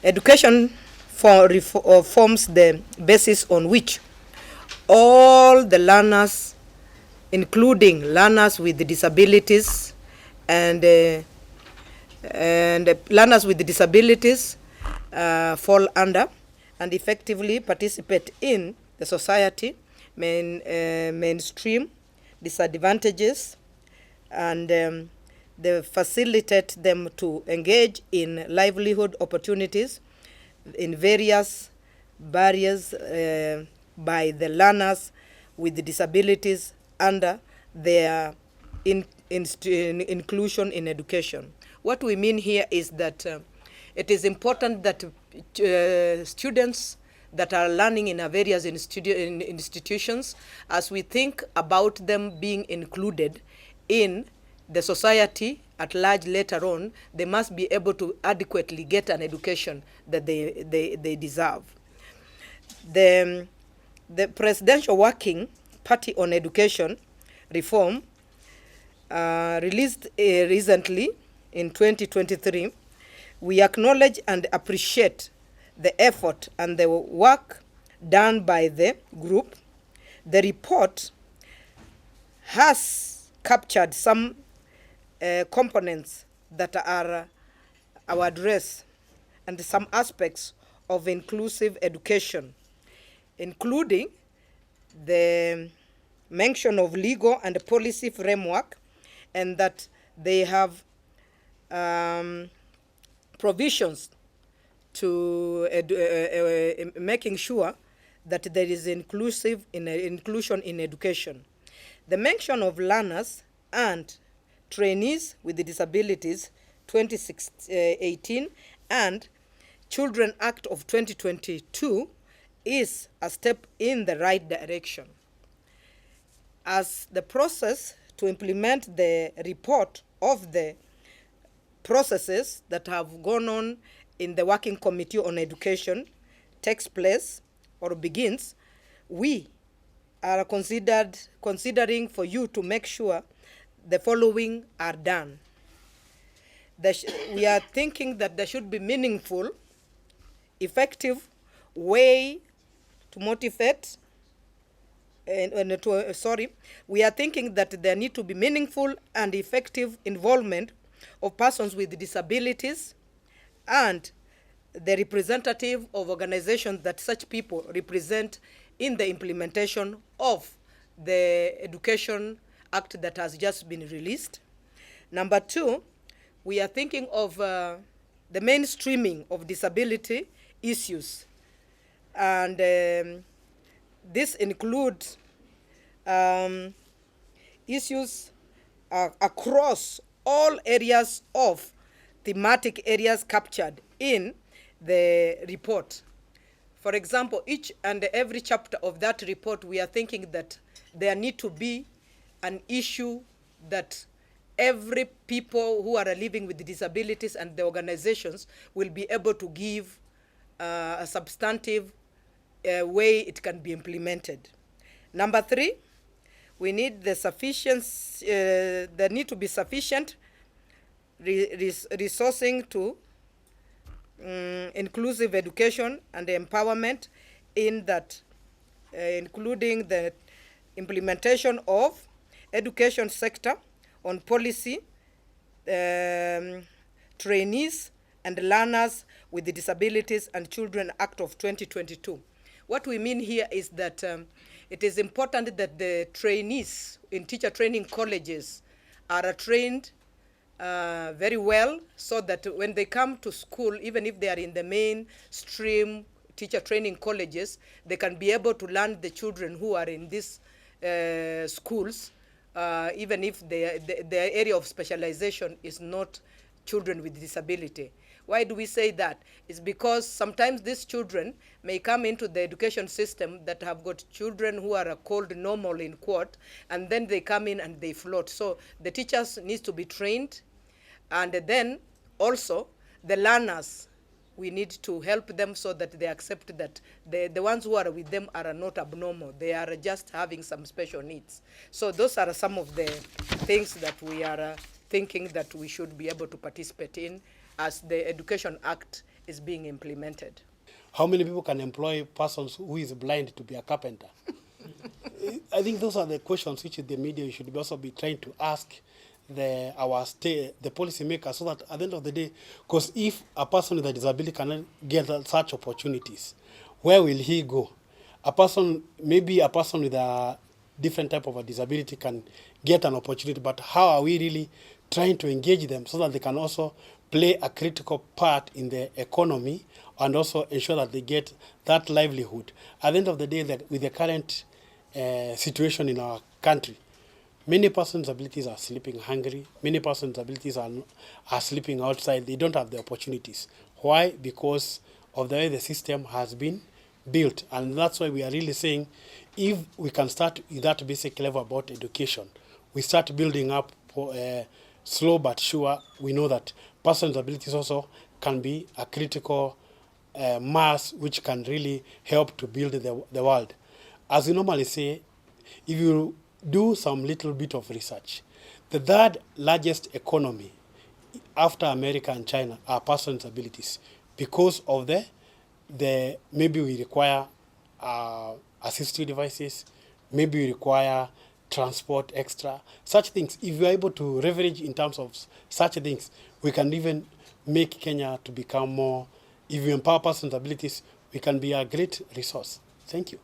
Education forms the basis on which all the learners, including learners with disabilities and learners with disabilities, fall under and effectively participate in the society, mainstream disadvantages, and they facilitate them to engage in livelihood opportunities in various barriers by the learners with disabilities under their inclusion in education. What we mean here is that it is important that students that are learning in various institutions, as we think about them being included in the society at large later on, they must be able to adequately get an education that they deserve. The Presidential Working Party on Education Reform released recently in 2023, we acknowledge and appreciate the effort and the work done by the group. The report has captured some components that are our address and some aspects of inclusive education, including the mention of legal and policy framework, and that they have provisions to making sure that there is inclusion in education. The mention of learners and trainees with disabilities 2018 and Children Act of 2022 is a step in the right direction. As the process to implement the report of the processes that have gone on in the Working Committee on Education takes place or begins, we are considering for you to make sure the following are done. We are thinking that there should be meaningful, effective way to motivate, we are thinking that there need to be meaningful and effective involvement of persons with disabilities and the representative of organizations that such people represent in the implementation of the Education Act that has just been released. Number two, we are thinking of the mainstreaming of disability issues, and this includes issues across all areas of thematic areas captured in the report. For example, each and every chapter of that report, we are thinking that there need to be an issue that every people who are living with disabilities and the organizations will be able to give a substantive way it can be implemented. Number three, we need the sufficiency, there need to be sufficient resourcing to inclusive education and empowerment in that, including the implementation of education sector on policy, trainees and learners with disabilities and Children Act of 2022. What we mean here is that it is important that the trainees in teacher training colleges are trained very well, so that when they come to school, even if they are in the mainstream teacher training colleges, they can be able to learn the children who are in these schools, even if their area of specialization is not children with disability. Why do we say that? It's because sometimes these children may come into the education system that have got children who are called normal in quote, and then they come in and they float. So the teachers need to be trained And then also the learners, we need to help them so that they accept that the ones who are with them are not abnormal. They are just having some special needs. So those are some of the things that we are thinking that we should be able to participate in as the Education Act is being implemented. How many people can employ persons who is blind to be a carpenter? I think those are the questions which the media should also be trying to ask the policymakers, so that at the end of the day, because if a person with a disability cannot get such opportunities, where will he go? Maybe a person with a different type of a disability can get an opportunity, but how are we really trying to engage them so that they can also play a critical part in the economy and also ensure that they get that livelihood? At the end of the day, with the current situation in our country, many persons with disabilities are sleeping hungry. Many persons with disabilities are sleeping outside. They don't have the opportunities. Why? Because of the way the system has been built. And that's why we are really saying, if we can start with that basic level about education, we start building up slow but sure. We know that persons with disabilities also can be a critical mass which can really help to build the world. As we normally say, if you do some little bit of research, the third largest economy after America and China are persons with disabilities, because of maybe we require assistive devices, maybe we require transport extra, such things. If we are able to leverage in terms of such things, we can even make Kenya to become more, if we empower persons with disabilities, we can be a great resource. Thank you.